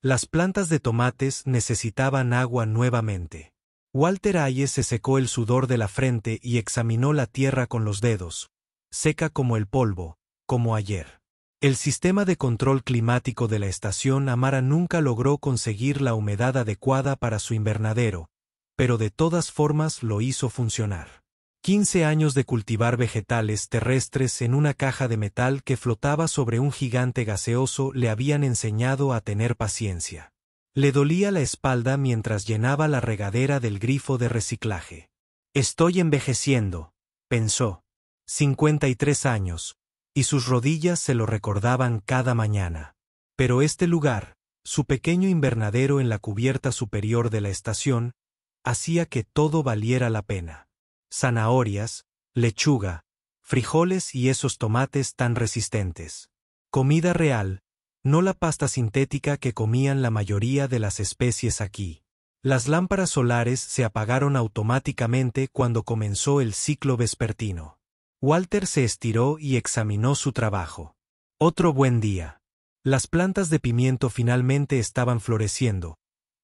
Las plantas de tomates necesitaban agua nuevamente. Walter Hayes se secó el sudor de la frente y examinó la tierra con los dedos, seca como el polvo, como ayer. El sistema de control climático de la estación Amara nunca logró conseguir la humedad adecuada para su invernadero, pero de todas formas lo hizo funcionar. 15 años de cultivar vegetales terrestres en una caja de metal que flotaba sobre un gigante gaseoso le habían enseñado a tener paciencia. Le dolía la espalda mientras llenaba la regadera del grifo de reciclaje. Estoy envejeciendo, pensó. 53 años, y sus rodillas se lo recordaban cada mañana. Pero este lugar, su pequeño invernadero en la cubierta superior de la estación, hacía que todo valiera la pena. Zanahorias, lechuga, frijoles y esos tomates tan resistentes. Comida real, no la pasta sintética que comían la mayoría de las especies aquí. Las lámparas solares se apagaron automáticamente cuando comenzó el ciclo vespertino. Walter se estiró y examinó su trabajo. Otro buen día. Las plantas de pimiento finalmente estaban floreciendo,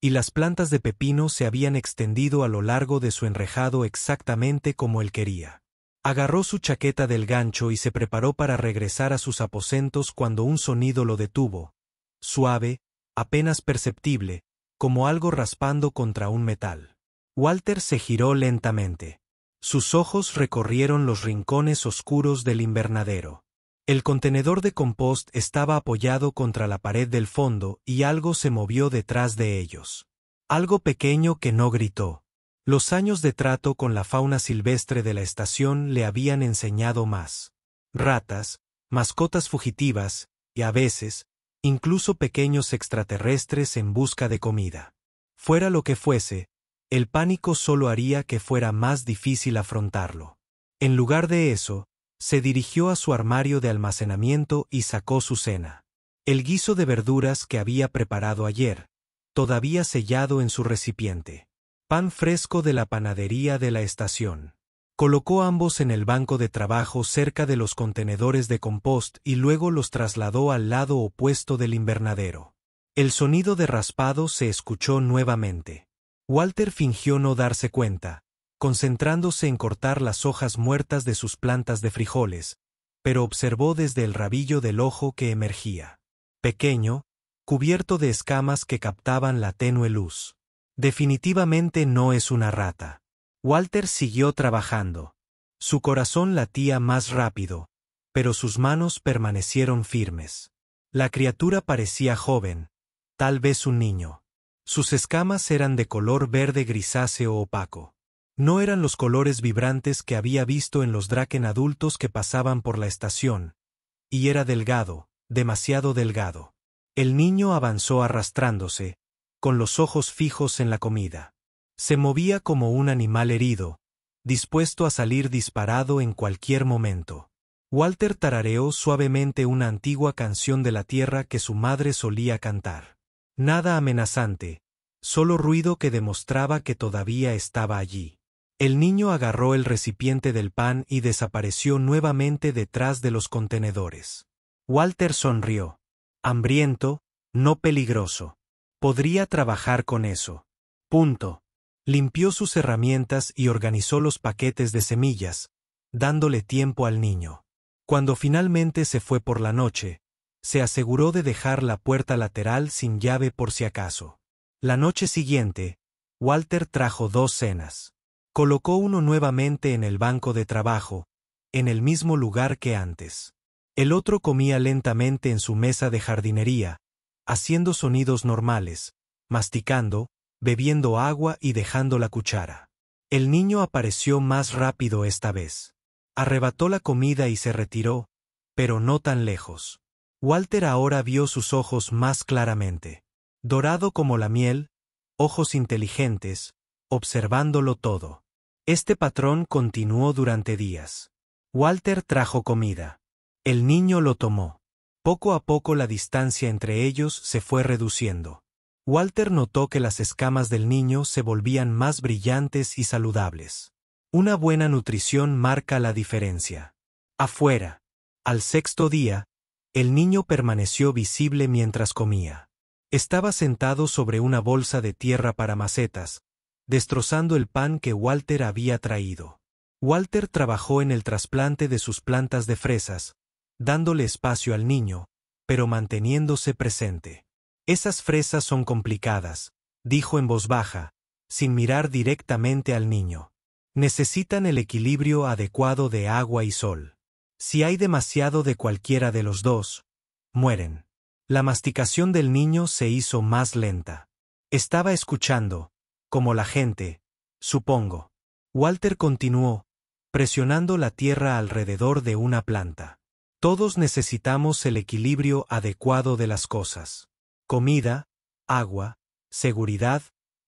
y las plantas de pepino se habían extendido a lo largo de su enrejado exactamente como él quería. Agarró su chaqueta del gancho y se preparó para regresar a sus aposentos cuando un sonido lo detuvo, suave, apenas perceptible, como algo raspando contra un metal. Walter se giró lentamente. Sus ojos recorrieron los rincones oscuros del invernadero. El contenedor de compost estaba apoyado contra la pared del fondo y algo se movió detrás de ellos. Algo pequeño que no gritó. Los años de trato con la fauna silvestre de la estación le habían enseñado más. Ratas, mascotas fugitivas, y a veces, incluso pequeños extraterrestres en busca de comida. Fuera lo que fuese, el pánico solo haría que fuera más difícil afrontarlo. En lugar de eso, se dirigió a su armario de almacenamiento y sacó su cena. El guiso de verduras que había preparado ayer, todavía sellado en su recipiente. Pan fresco de la panadería de la estación. Colocó ambos en el banco de trabajo cerca de los contenedores de compost y luego los trasladó al lado opuesto del invernadero. El sonido de raspado se escuchó nuevamente. Walter fingió no darse cuenta, concentrándose en cortar las hojas muertas de sus plantas de frijoles, pero observó desde el rabillo del ojo que emergía. Pequeño, cubierto de escamas que captaban la tenue luz. Definitivamente no es una rata. Walter siguió trabajando. Su corazón latía más rápido, pero sus manos permanecieron firmes. La criatura parecía joven, tal vez un niño. Sus escamas eran de color verde grisáceo opaco. No eran los colores vibrantes que había visto en los Draken adultos que pasaban por la estación, y era delgado, demasiado delgado. El niño avanzó arrastrándose, con los ojos fijos en la comida. Se movía como un animal herido, dispuesto a salir disparado en cualquier momento. Walter tarareó suavemente una antigua canción de la tierra que su madre solía cantar. Nada amenazante, solo ruido que demostraba que todavía estaba allí. El niño agarró el recipiente del pan y desapareció nuevamente detrás de los contenedores. Walter sonrió. Hambriento, no peligroso. Podría trabajar con eso. Punto. Limpió sus herramientas y organizó los paquetes de semillas, dándole tiempo al niño. Cuando finalmente se fue por la noche, se aseguró de dejar la puerta lateral sin llave por si acaso. La noche siguiente, Walter trajo 2 cenas. Colocó uno nuevamente en el banco de trabajo, en el mismo lugar que antes. El otro comía lentamente en su mesa de jardinería, haciendo sonidos normales, masticando, bebiendo agua y dejando la cuchara. El niño apareció más rápido esta vez. Arrebató la comida y se retiró, pero no tan lejos. Walter ahora vio sus ojos más claramente. Dorado como la miel, ojos inteligentes, observándolo todo. Este patrón continuó durante días. Walter trajo comida. El niño lo tomó. Poco a poco la distancia entre ellos se fue reduciendo. Walter notó que las escamas del niño se volvían más brillantes y saludables. Una buena nutrición marca la diferencia. Afuera. Al 6.º día, el niño permaneció visible mientras comía. Estaba sentado sobre una bolsa de tierra para macetas, destrozando el pan que Walter había traído. Walter trabajó en el trasplante de sus plantas de fresas, dándole espacio al niño, pero manteniéndose presente. Esas fresas son complicadas, dijo en voz baja, sin mirar directamente al niño. Necesitan el equilibrio adecuado de agua y sol. Si hay demasiado de cualquiera de los dos, mueren. La masticación del niño se hizo más lenta. Estaba escuchando, como la gente, supongo. Walter continuó, presionando la tierra alrededor de una planta. Todos necesitamos el equilibrio adecuado de las cosas. Comida, agua, seguridad,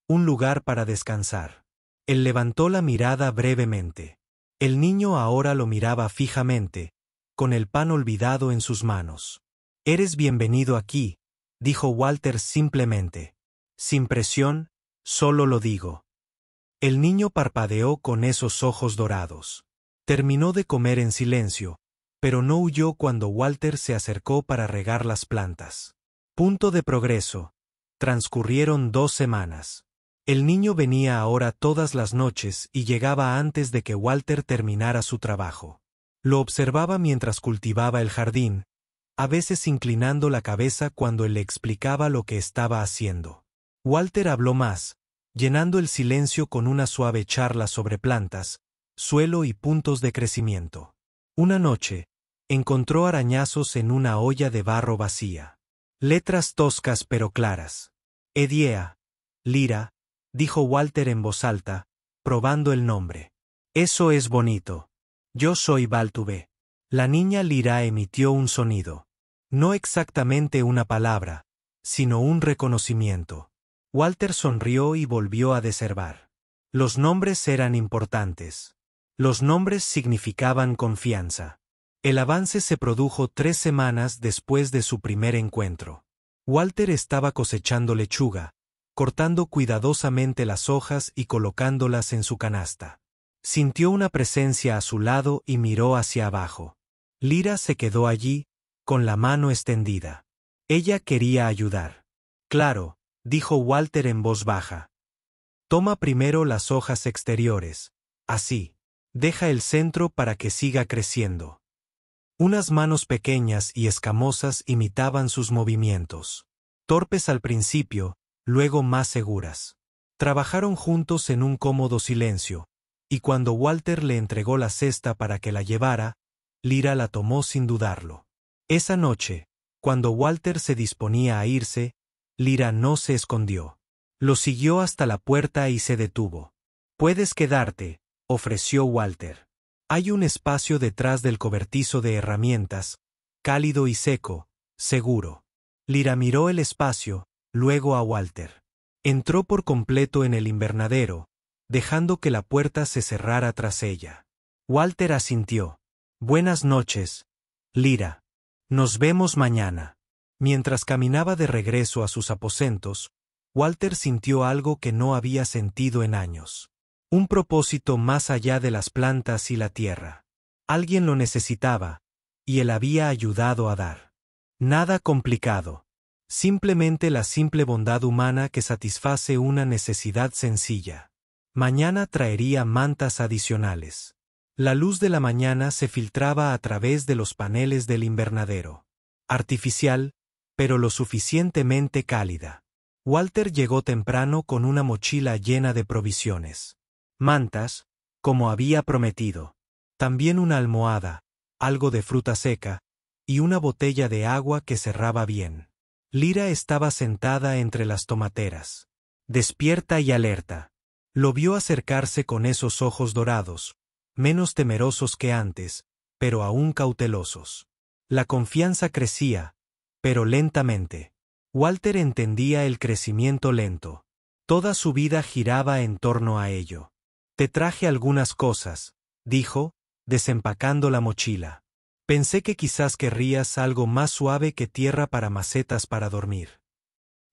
un lugar para descansar. Él levantó la mirada brevemente. El niño ahora lo miraba fijamente, con el pan olvidado en sus manos. Eres bienvenido aquí, dijo Walter simplemente. Sin presión, solo lo digo. El niño parpadeó con esos ojos dorados. Terminó de comer en silencio, pero no huyó cuando Walter se acercó para regar las plantas. Punto de progreso. Transcurrieron 2 semanas. El niño venía ahora todas las noches y llegaba antes de que Walter terminara su trabajo. Lo observaba mientras cultivaba el jardín, a veces inclinando la cabeza cuando él le explicaba lo que estaba haciendo. Walter habló más, llenando el silencio con una suave charla sobre plantas, suelo y puntos de crecimiento. Una noche, encontró arañazos en una olla de barro vacía. Letras toscas pero claras. Ediea, Lira, dijo Walter en voz alta, probando el nombre. Eso es bonito. Yo soy Baltube. La niña Lira emitió un sonido. No exactamente una palabra, sino un reconocimiento. Walter sonrió y volvió a deservar. Los nombres eran importantes. Los nombres significaban confianza. El avance se produjo 3 semanas después de su primer encuentro. Walter estaba cosechando lechuga, cortando cuidadosamente las hojas y colocándolas en su canasta. Sintió una presencia a su lado y miró hacia abajo. Lira se quedó allí, con la mano extendida. Ella quería ayudar. Claro, dijo Walter en voz baja. Toma primero las hojas exteriores. Así. Deja el centro para que siga creciendo. Unas manos pequeñas y escamosas imitaban sus movimientos. Torpes al principio, luego más seguras. Trabajaron juntos en un cómodo silencio, y cuando Walter le entregó la cesta para que la llevara, Lira la tomó sin dudarlo. Esa noche, cuando Walter se disponía a irse, Lira no se escondió. Lo siguió hasta la puerta y se detuvo. «Puedes quedarte», ofreció Walter. «Hay un espacio detrás del cobertizo de herramientas, cálido y seco, seguro». Lira miró el espacio, luego a Walter. Entró por completo en el invernadero, dejando que la puerta se cerrara tras ella. Walter asintió. «Buenas noches, Lira. Nos vemos mañana». Mientras caminaba de regreso a sus aposentos, Walter sintió algo que no había sentido en años. Un propósito más allá de las plantas y la tierra. Alguien lo necesitaba, y él había ayudado a dar. Nada complicado. Simplemente la simple bondad humana que satisface una necesidad sencilla. Mañana traería mantas adicionales. La luz de la mañana se filtraba a través de los paneles del invernadero. Artificial, pero lo suficientemente cálida. Walter llegó temprano con una mochila llena de provisiones. Mantas, como había prometido. También una almohada, algo de fruta seca, y una botella de agua que cerraba bien. Lira estaba sentada entre las tomateras. Despierta y alerta. Lo vio acercarse con esos ojos dorados, menos temerosos que antes, pero aún cautelosos. La confianza crecía, pero lentamente. Walter entendía el crecimiento lento. Toda su vida giraba en torno a ello. «Te traje algunas cosas», dijo, desempacando la mochila. «Pensé que quizás querrías algo más suave que tierra para macetas para dormir».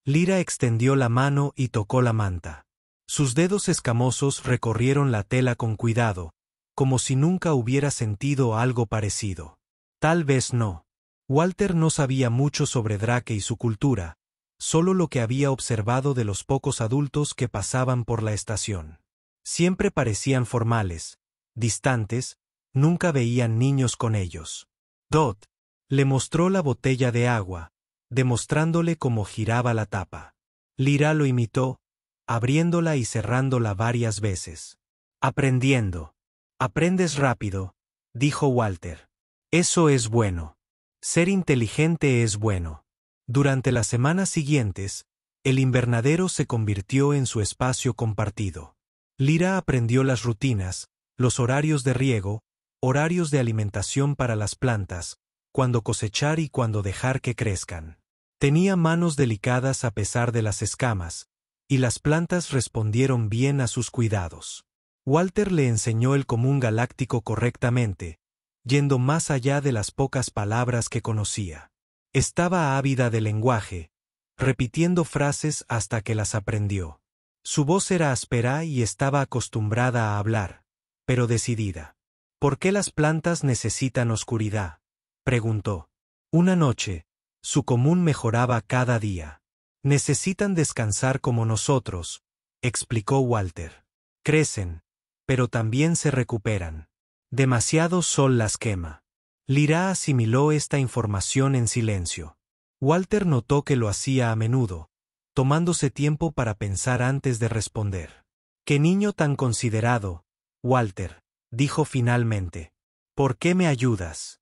Lira extendió la mano y tocó la manta. Sus dedos escamosos recorrieron la tela con cuidado, como si nunca hubiera sentido algo parecido. Tal vez no. Walter no sabía mucho sobre Drake y su cultura, solo lo que había observado de los pocos adultos que pasaban por la estación. Siempre parecían formales, distantes, nunca veían niños con ellos. Dot le mostró la botella de agua, demostrándole cómo giraba la tapa. Lyra lo imitó, abriéndola y cerrándola varias veces. Aprendiendo. Aprendes rápido, dijo Walter. Eso es bueno. Ser inteligente es bueno. Durante las semanas siguientes, el invernadero se convirtió en su espacio compartido. Lyra aprendió las rutinas, los horarios de riego, horarios de alimentación para las plantas, cuándo cosechar y cuándo dejar que crezcan. Tenía manos delicadas a pesar de las escamas, y las plantas respondieron bien a sus cuidados. Walter le enseñó el común galáctico correctamente, yendo más allá de las pocas palabras que conocía. Estaba ávida de lenguaje, repitiendo frases hasta que las aprendió. Su voz era áspera y estaba acostumbrada a hablar, pero decidida. ¿Por qué las plantas necesitan oscuridad?, preguntó. Una noche, su común mejoraba cada día. Necesitan descansar como nosotros, explicó Walter. Crecen, pero también se recuperan. Demasiado sol las quema. Lyra asimiló esta información en silencio. Walter notó que lo hacía a menudo, tomándose tiempo para pensar antes de responder. «Qué niño tan considerado, Walter», dijo finalmente. «¿Por qué me ayudas?».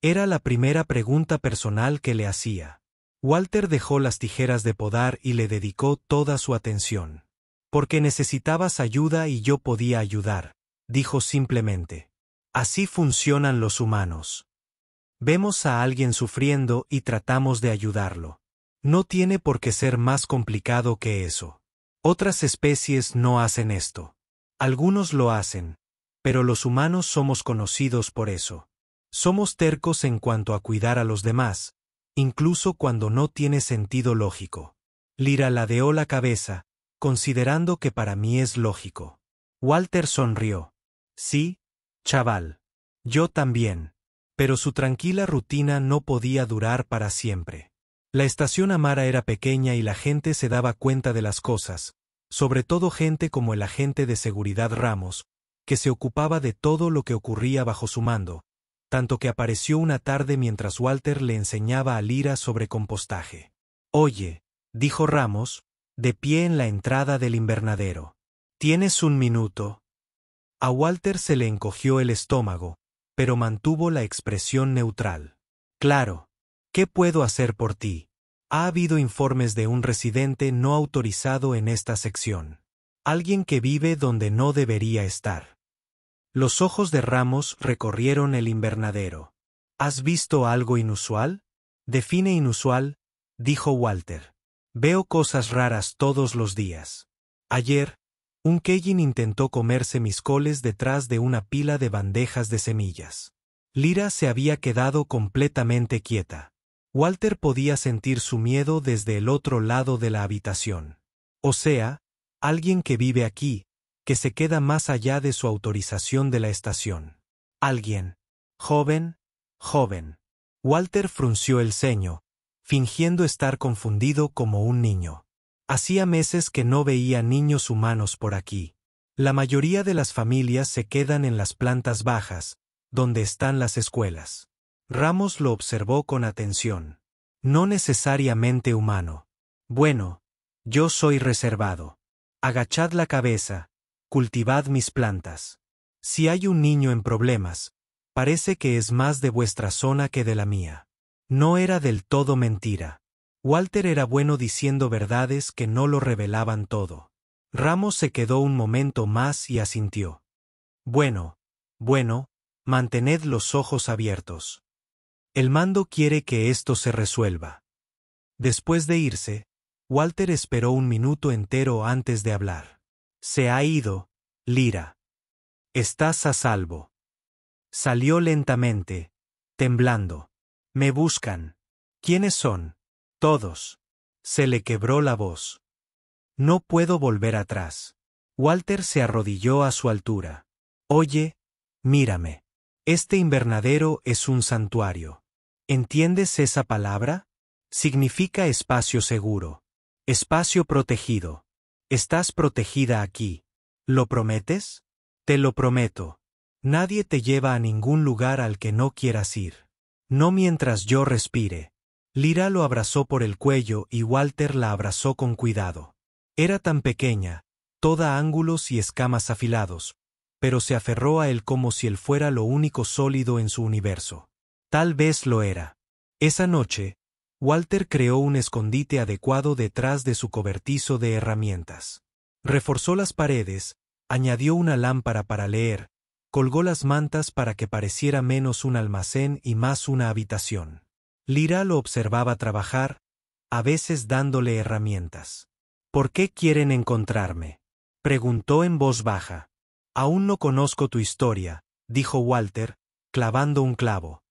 Era la primera pregunta personal que le hacía. Walter dejó las tijeras de podar y le dedicó toda su atención. «Porque necesitabas ayuda y yo podía ayudar», dijo simplemente. «Así funcionan los humanos. Vemos a alguien sufriendo y tratamos de ayudarlo. No tiene por qué ser más complicado que eso. Otras especies no hacen esto. Algunos lo hacen, pero los humanos somos conocidos por eso. Somos tercos en cuanto a cuidar a los demás, incluso cuando no tiene sentido lógico». Lyra ladeó la cabeza, considerando que para mí es lógico. Walter sonrió. «Sí, chaval. Yo también». Pero su tranquila rutina no podía durar para siempre. La estación Amara era pequeña y la gente se daba cuenta de las cosas, sobre todo gente como el agente de seguridad Ramos, que se ocupaba de todo lo que ocurría bajo su mando, tanto que apareció una tarde mientras Walter le enseñaba a Lyra sobre compostaje. «Oye», dijo Ramos, de pie en la entrada del invernadero. «¿Tienes un minuto?». A Walter se le encogió el estómago, pero mantuvo la expresión neutral. «Claro. ¿Qué puedo hacer por ti?». Ha habido informes de un residente no autorizado en esta sección. Alguien que vive donde no debería estar. Los ojos de Ramos recorrieron el invernadero. «¿Has visto algo inusual?». «Define inusual», dijo Walter. «Veo cosas raras todos los días. Ayer, un Keyin intentó comerse mis coles detrás de una pila de bandejas de semillas». Lyra se había quedado completamente quieta. Walter podía sentir su miedo desde el otro lado de la habitación. O sea, alguien que vive aquí, que se queda más allá de su autorización de la estación. Alguien. Joven. Walter frunció el ceño, fingiendo estar confundido como un niño. Hacía meses que no veía niños humanos por aquí. La mayoría de las familias se quedan en las plantas bajas, donde están las escuelas. Ramos lo observó con atención. «No necesariamente humano. Bueno, yo soy reservado. Agachad la cabeza, cultivad mis plantas. Si hay un niño en problemas, parece que es más de vuestra zona que de la mía». No era del todo mentira. Walter era bueno diciendo verdades que no lo revelaban todo. Ramos se quedó un momento más y asintió. Bueno, mantened los ojos abiertos. El mando quiere que esto se resuelva». Después de irse, Walter esperó un minuto entero antes de hablar. «Se ha ido, Lyra. Estás a salvo». Salió lentamente, temblando. «Me buscan». «¿Quiénes son?». «Todos». Se le quebró la voz. «No puedo volver atrás». Walter se arrodilló a su altura. «Oye, mírame. Este invernadero es un santuario. ¿Entiendes esa palabra?». Significa espacio seguro. Espacio protegido. Estás protegida aquí. ¿Lo prometes? Te lo prometo. Nadie te lleva a ningún lugar al que no quieras ir. No mientras yo respire. Lyra lo abrazó por el cuello y Walter la abrazó con cuidado. Era tan pequeña, toda ángulos y escamas afilados, pero se aferró a él como si él fuera lo único sólido en su universo. Tal vez lo era. Esa noche, Walter creó un escondite adecuado detrás de su cobertizo de herramientas. Reforzó las paredes, añadió una lámpara para leer, colgó las mantas para que pareciera menos un almacén y más una habitación. Lyra lo observaba trabajar, a veces dándole herramientas. ¿Por qué quieren encontrarme?, preguntó en voz baja. Aún no conozco tu historia, dijo Walter, clavando un clavo.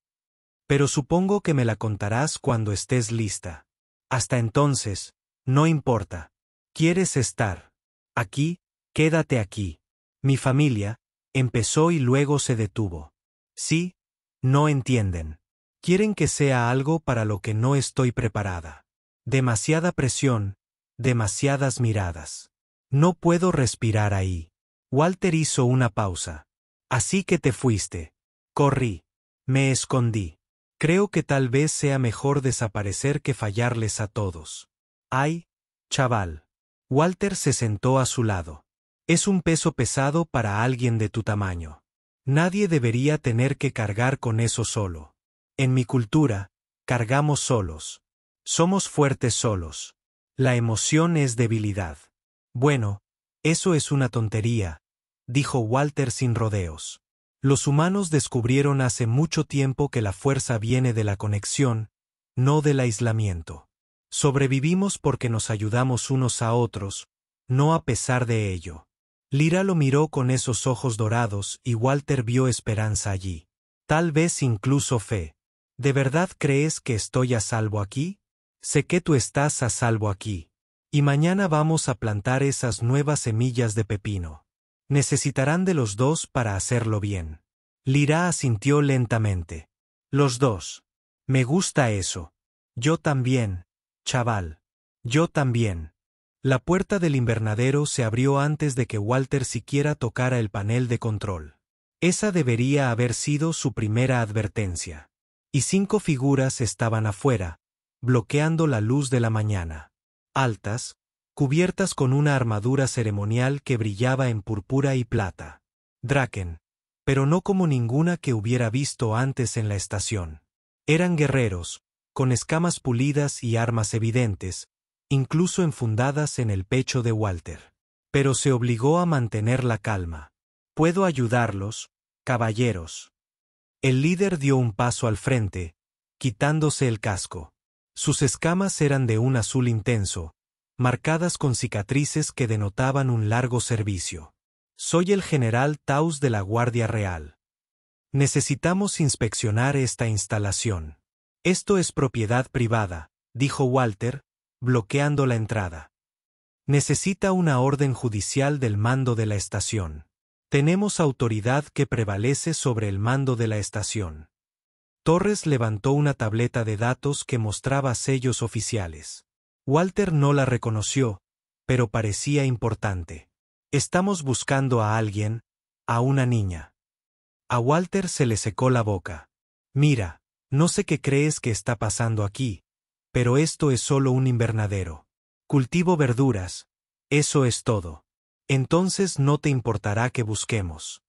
Pero supongo que me la contarás cuando estés lista. Hasta entonces, no importa. ¿Quieres estar aquí? Quédate aquí. Mi familia, empezó y luego se detuvo. Sí, no entienden. Quieren que sea algo para lo que no estoy preparada. Demasiada presión, demasiadas miradas. No puedo respirar ahí. Walter hizo una pausa. Así que te fuiste. Corrí. Me escondí. Creo que tal vez sea mejor desaparecer que fallarles a todos. Ay, chaval. Walter se sentó a su lado. Es un peso pesado para alguien de tu tamaño. Nadie debería tener que cargar con eso solo. En mi cultura, cargamos solos. Somos fuertes solos. La emoción es debilidad. Bueno, eso es una tontería, dijo Walter sin rodeos. Los humanos descubrieron hace mucho tiempo que la fuerza viene de la conexión, no del aislamiento. Sobrevivimos porque nos ayudamos unos a otros, no a pesar de ello. Lyra lo miró con esos ojos dorados y Walter vio esperanza allí. Tal vez incluso fe. ¿De verdad crees que estoy a salvo aquí? Sé que tú estás a salvo aquí. Y mañana vamos a plantar esas nuevas semillas de pepino. Necesitarán de los dos para hacerlo bien. Lyra asintió lentamente. Los dos. Me gusta eso. Yo también, chaval. Yo también. La puerta del invernadero se abrió antes de que Walter siquiera tocara el panel de control. Esa debería haber sido su primera advertencia. Y 5 figuras estaban afuera, bloqueando la luz de la mañana. Altas, cubiertas con una armadura ceremonial que brillaba en púrpura y plata. Draken, pero no como ninguna que hubiera visto antes en la estación. Eran guerreros, con escamas pulidas y armas evidentes, incluso enfundadas en el pecho de Walter. Pero se obligó a mantener la calma. «Puedo ayudarlos, caballeros». El líder dio un paso al frente, quitándose el casco. Sus escamas eran de un azul intenso, marcadas con cicatrices que denotaban un largo servicio. «Soy el general Taus de la Guardia Real. Necesitamos inspeccionar esta instalación». «Esto es propiedad privada», dijo Walter, bloqueando la entrada. «Necesita una orden judicial del mando de la estación. Tenemos autoridad que prevalece sobre el mando de la estación». Torres levantó una tableta de datos que mostraba sellos oficiales. Walter no la reconoció, pero parecía importante. «Estamos buscando a alguien, a una niña». A Walter se le secó la boca. «Mira, no sé qué crees que está pasando aquí, pero esto es solo un invernadero. Cultivo verduras, eso es todo. Entonces no te importará que busquemos».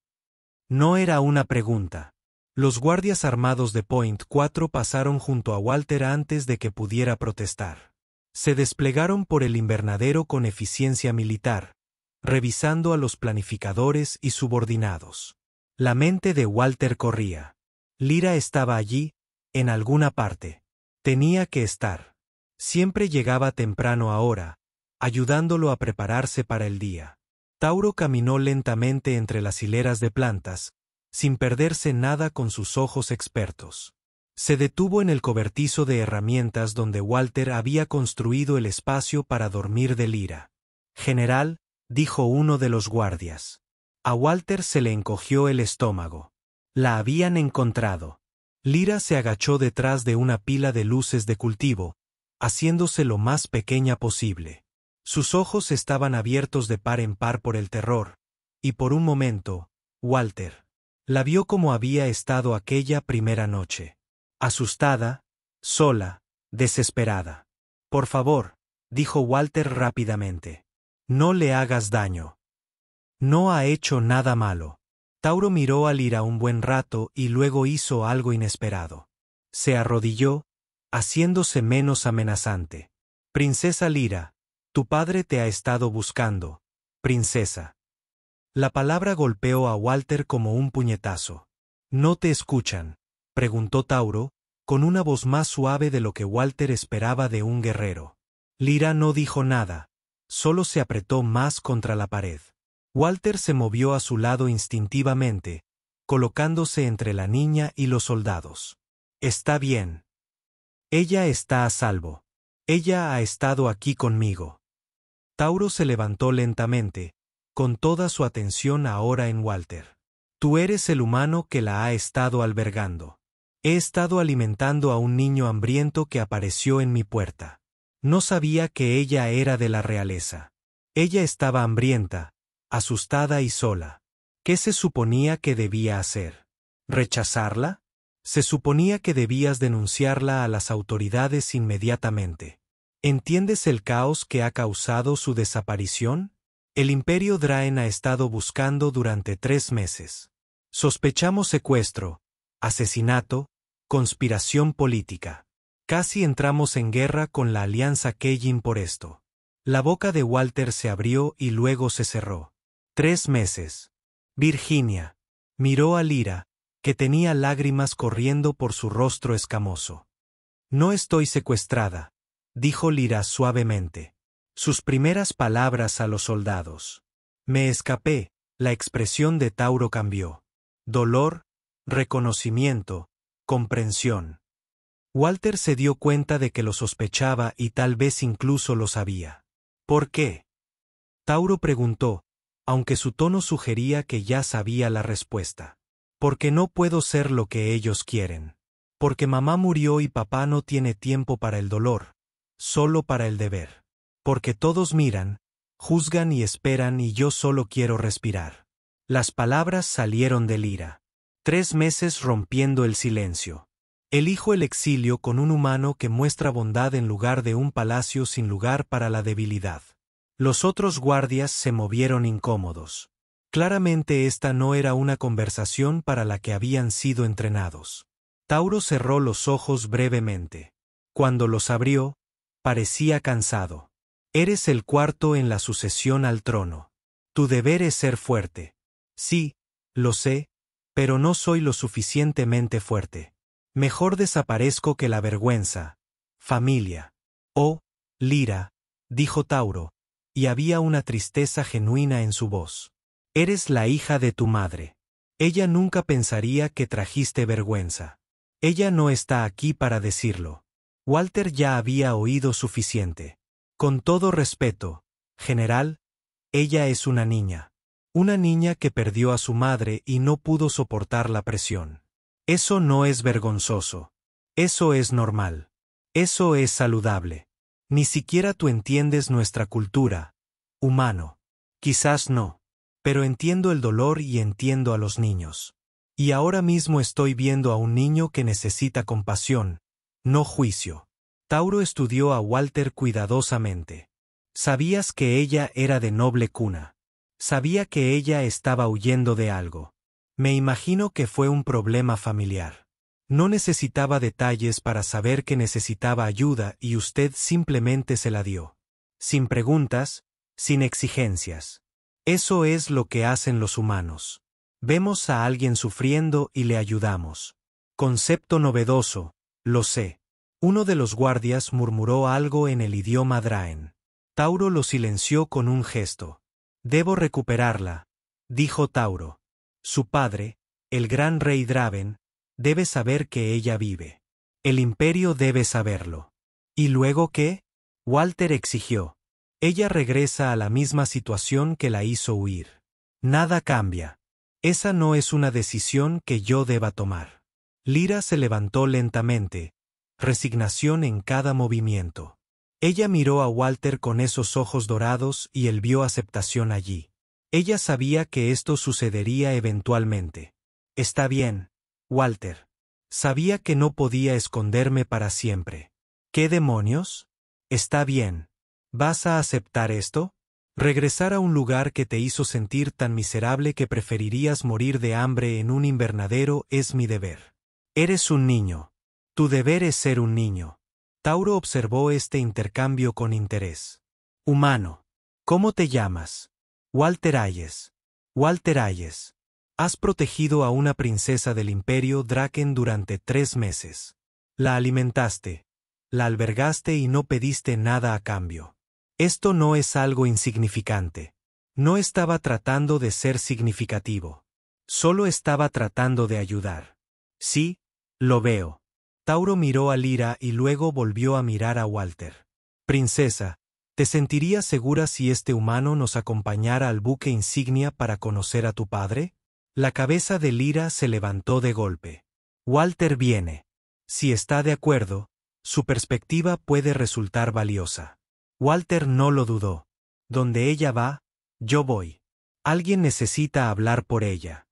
No era una pregunta. Los guardias armados de Point 4 pasaron junto a Walter antes de que pudiera protestar. Se desplegaron por el invernadero con eficiencia militar, revisando a los planificadores y subordinados. La mente de Walter corría. Lyra estaba allí, en alguna parte. Tenía que estar. Siempre llegaba temprano ahora, ayudándolo a prepararse para el día. Tauro caminó lentamente entre las hileras de plantas, sin perderse nada con sus ojos expertos. Se detuvo en el cobertizo de herramientas donde Walter había construido el espacio para dormir de Lyra. «General», dijo uno de los guardias. A Walter se le encogió el estómago. La habían encontrado. Lyra se agachó detrás de una pila de luces de cultivo, haciéndose lo más pequeña posible. Sus ojos estaban abiertos de par en par por el terror, y por un momento, Walter la vio como había estado aquella primera noche. Asustada, sola, desesperada. Por favor, dijo Walter rápidamente. No le hagas daño. No ha hecho nada malo. Tauro miró a Lyra un buen rato y luego hizo algo inesperado. Se arrodilló, haciéndose menos amenazante. Princesa Lyra, tu padre te ha estado buscando, princesa. La palabra golpeó a Walter como un puñetazo. ¿No te escuchan?, preguntó Tauro, con una voz más suave de lo que Walter esperaba de un guerrero. Lyra no dijo nada, solo se apretó más contra la pared. Walter se movió a su lado instintivamente, colocándose entre la niña y los soldados. Está bien. Ella está a salvo. Ella ha estado aquí conmigo. Tauro se levantó lentamente, con toda su atención ahora en Walter. Tú eres el humano que la ha estado albergando. He estado alimentando a un niño hambriento que apareció en mi puerta. No sabía que ella era de la realeza. Ella estaba hambrienta, asustada y sola. ¿Qué se suponía que debía hacer? ¿Rechazarla? Se suponía que debías denunciarla a las autoridades inmediatamente. ¿Entiendes el caos que ha causado su desaparición? El Imperio Draen ha estado buscando durante 3 meses. Sospechamos secuestro, asesinato, conspiración política. Casi entramos en guerra con la Alianza Keying por esto. La boca de Walter se abrió y luego se cerró. 3 meses. Virginia miró a Lyra, que tenía lágrimas corriendo por su rostro escamoso. No estoy secuestrada, dijo Lyra suavemente. Sus primeras palabras a los soldados. Me escapé, la expresión de Tauro cambió. Dolor, reconocimiento, comprensión. Walter se dio cuenta de que lo sospechaba y tal vez incluso lo sabía. ¿Por qué?, Tauro preguntó, aunque su tono sugería que ya sabía la respuesta. Porque no puedo ser lo que ellos quieren. Porque mamá murió y papá no tiene tiempo para el dolor, solo para el deber. Porque todos miran, juzgan y esperan y yo solo quiero respirar. Las palabras salieron de Lyra. 3 meses rompiendo el silencio. Elijo el exilio con un humano que muestra bondad en lugar de un palacio sin lugar para la debilidad. Los otros guardias se movieron incómodos. Claramente esta no era una conversación para la que habían sido entrenados. Tauro cerró los ojos brevemente. Cuando los abrió, parecía cansado. Eres el 4º en la sucesión al trono. Tu deber es ser fuerte. Sí, lo sé, pero no soy lo suficientemente fuerte. Mejor desaparezco que la vergüenza. Familia. Oh, Lyra, dijo Tauro, y había una tristeza genuina en su voz. Eres la hija de tu madre. Ella nunca pensaría que trajiste vergüenza. Ella no está aquí para decirlo. Walter ya había oído suficiente. Con todo respeto, general, ella es una niña. Una niña que perdió a su madre y no pudo soportar la presión. Eso no es vergonzoso. Eso es normal. Eso es saludable. Ni siquiera tú entiendes nuestra cultura, humano. Quizás no. Pero entiendo el dolor y entiendo a los niños. Y ahora mismo estoy viendo a un niño que necesita compasión, no juicio. Tauro estudió a Walter cuidadosamente. Sabías que ella era de noble cuna. Sabía que ella estaba huyendo de algo. Me imagino que fue un problema familiar. No necesitaba detalles para saber que necesitaba ayuda y usted simplemente se la dio. Sin preguntas, sin exigencias. Eso es lo que hacen los humanos. Vemos a alguien sufriendo y le ayudamos. Concepto novedoso, lo sé. Uno de los guardias murmuró algo en el idioma Draen. Tauro lo silenció con un gesto. Debo recuperarla, dijo Tauro. Su padre, el gran rey Draven, debe saber que ella vive. El imperio debe saberlo. ¿Y luego qué?, Walter exigió. Ella regresa a la misma situación que la hizo huir. Nada cambia. Esa no es una decisión que yo deba tomar. Lyra se levantó lentamente, resignación en cada movimiento. Ella miró a Walter con esos ojos dorados y él vio aceptación allí. Ella sabía que esto sucedería eventualmente. Está bien, Walter. Sabía que no podía esconderme para siempre. ¿Qué demonios? Está bien. ¿Vas a aceptar esto? Regresar a un lugar que te hizo sentir tan miserable que preferirías morir de hambre en un invernadero es mi deber. Eres un niño. Tu deber es ser un niño. Tauro observó este intercambio con interés. Humano. ¿Cómo te llamas? Walter Hayes. Walter Hayes. Has protegido a una princesa del Imperio Draken durante 3 meses. La alimentaste, la albergaste y no pediste nada a cambio. Esto no es algo insignificante. No estaba tratando de ser significativo. Solo estaba tratando de ayudar. Sí, lo veo. Tauro miró a Lyra y luego volvió a mirar a Walter. Princesa, ¿te sentirías segura si este humano nos acompañara al buque insignia para conocer a tu padre? La cabeza de Lyra se levantó de golpe. Walter viene. Si está de acuerdo, su perspectiva puede resultar valiosa. Walter no lo dudó. Donde ella va, yo voy. Alguien necesita hablar por ella.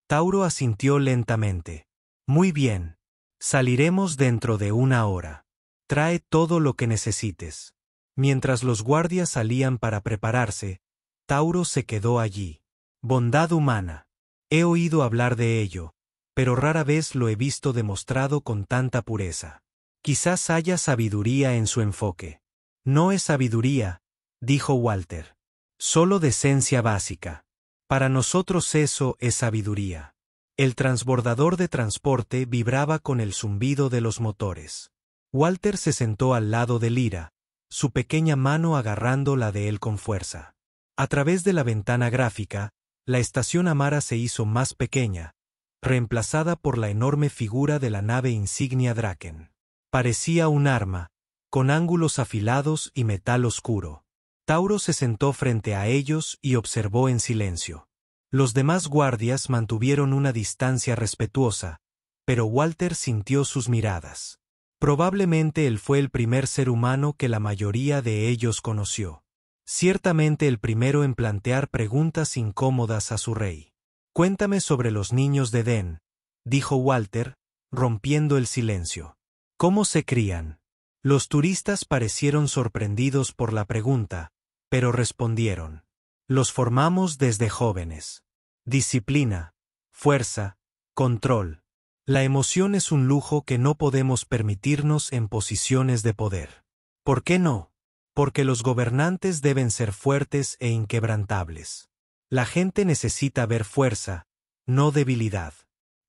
Tauro asintió lentamente. Muy bien. Saliremos dentro de 1 hora. Trae todo lo que necesites. Mientras los guardias salían para prepararse, Tauro se quedó allí. Bondad humana. He oído hablar de ello, pero rara vez lo he visto demostrado con tanta pureza. Quizás haya sabiduría en su enfoque. No es sabiduría, dijo Walter. Solo decencia básica. Para nosotros eso es sabiduría. El transbordador de transporte vibraba con el zumbido de los motores. Walter se sentó al lado de Lyra, su pequeña mano agarrando la de él con fuerza. A través de la ventana gráfica, la estación Amara se hizo más pequeña, reemplazada por la enorme figura de la nave insignia Draken. Parecía un arma, con ángulos afilados y metal oscuro. Tauro se sentó frente a ellos y observó en silencio. Los demás guardias mantuvieron una distancia respetuosa, pero Walter sintió sus miradas. Probablemente él fue el primer ser humano que la mayoría de ellos conoció. Ciertamente el primero en plantear preguntas incómodas a su rey. Cuéntame sobre los niños de Den, dijo Walter, rompiendo el silencio. ¿Cómo se crían? Los turistas parecieron sorprendidos por la pregunta, pero respondieron. Los formamos desde jóvenes. Disciplina, fuerza, control. La emoción es un lujo que no podemos permitirnos en posiciones de poder. ¿Por qué no? Porque los gobernantes deben ser fuertes e inquebrantables. La gente necesita ver fuerza, no debilidad.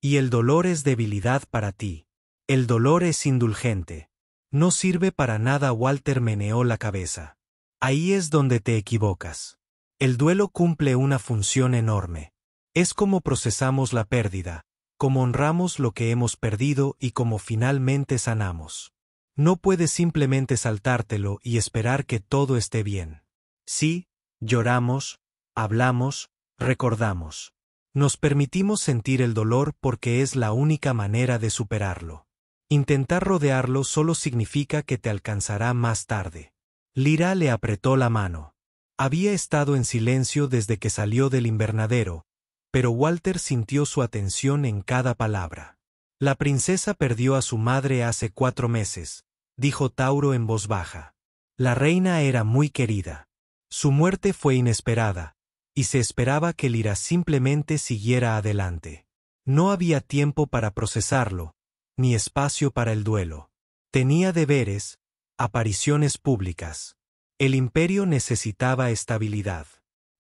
Y el dolor es debilidad para ti. El dolor es indulgente. No sirve para nada. Walter meneó la cabeza. Ahí es donde te equivocas. El duelo cumple una función enorme. Es como procesamos la pérdida, como honramos lo que hemos perdido y como finalmente sanamos. No puedes simplemente saltártelo y esperar que todo esté bien. Sí, lloramos, hablamos, recordamos. Nos permitimos sentir el dolor porque es la única manera de superarlo. Intentar rodearlo solo significa que te alcanzará más tarde. Lyra le apretó la mano. Había estado en silencio desde que salió del invernadero, pero Walter sintió su atención en cada palabra. La princesa perdió a su madre hace 4 meses, dijo Tauro en voz baja. La reina era muy querida. Su muerte fue inesperada, y se esperaba que Lyra simplemente siguiera adelante. No había tiempo para procesarlo, ni espacio para el duelo. Tenía deberes, apariciones públicas. El imperio necesitaba estabilidad.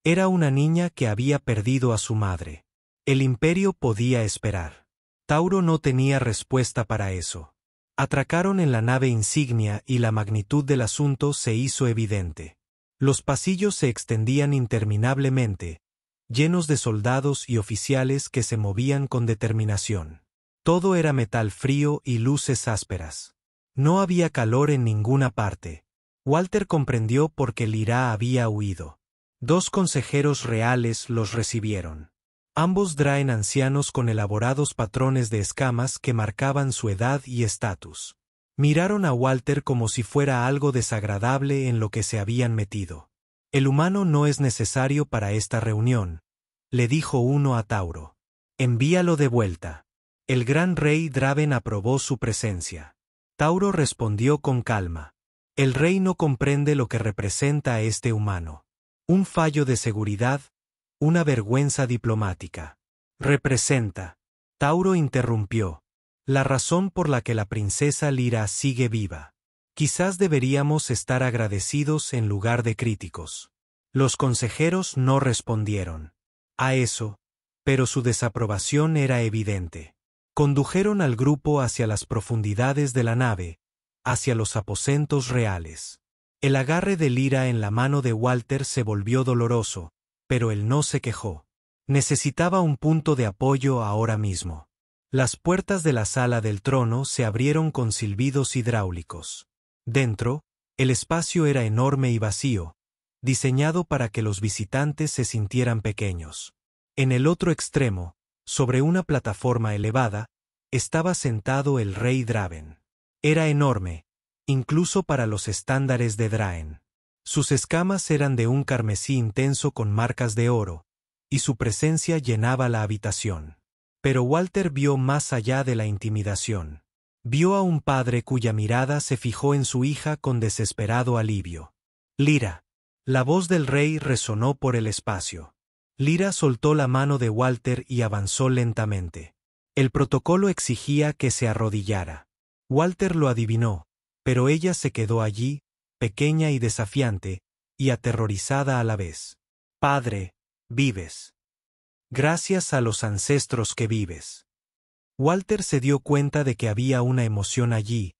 Era una niña que había perdido a su madre. El imperio podía esperar. Tauro no tenía respuesta para eso. Atracaron en la nave insignia y la magnitud del asunto se hizo evidente. Los pasillos se extendían interminablemente, llenos de soldados y oficiales que se movían con determinación. Todo era metal frío y luces ásperas. No había calor en ninguna parte. Walter comprendió por qué Lyra había huido. 2 consejeros reales los recibieron. Ambos Draen ancianos con elaborados patrones de escamas que marcaban su edad y estatus. Miraron a Walter como si fuera algo desagradable en lo que se habían metido. El humano no es necesario para esta reunión, le dijo uno a Tauro. Envíalo de vuelta. El gran rey Draven aprobó su presencia. Tauro respondió con calma. El rey no comprende lo que representa a este humano. Un fallo de seguridad, una vergüenza diplomática. Representa. Tauro interrumpió. La razón por la que la princesa Lyra sigue viva. Quizás deberíamos estar agradecidos en lugar de críticos. Los consejeros no respondieron a eso, pero su desaprobación era evidente. Condujeron al grupo hacia las profundidades de la nave, hacia los aposentos reales. El agarre de Lyra en la mano de Walter se volvió doloroso, pero él no se quejó. Necesitaba un punto de apoyo ahora mismo. Las puertas de la sala del trono se abrieron con silbidos hidráulicos. Dentro, el espacio era enorme y vacío, diseñado para que los visitantes se sintieran pequeños. En el otro extremo, sobre una plataforma elevada, estaba sentado el rey Draven. Era enorme, incluso para los estándares de Draen. Sus escamas eran de un carmesí intenso con marcas de oro, y su presencia llenaba la habitación. Pero Walter vio más allá de la intimidación. Vio a un padre cuya mirada se fijó en su hija con desesperado alivio. Lyra. La voz del rey resonó por el espacio. Lyra soltó la mano de Walter y avanzó lentamente. El protocolo exigía que se arrodillara. Walter lo adivinó, pero ella se quedó allí, pequeña y desafiante, y aterrorizada a la vez. Padre, vives. Gracias a los ancestros que vives. Walter se dio cuenta de que había una emoción allí,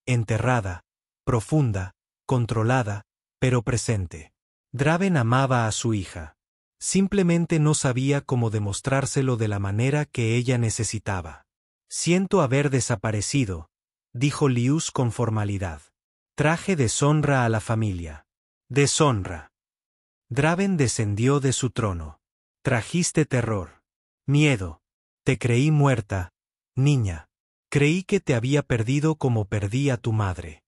enterrada, profunda, controlada, pero presente. Draven amaba a su hija. Simplemente no sabía cómo demostrárselo de la manera que ella necesitaba. Siento haber desaparecido, dijo Lius con formalidad. Traje deshonra a la familia. Deshonra. Draven descendió de su trono. Trajiste terror. Miedo. Te creí muerta, niña. Creí que te había perdido como perdí a tu madre.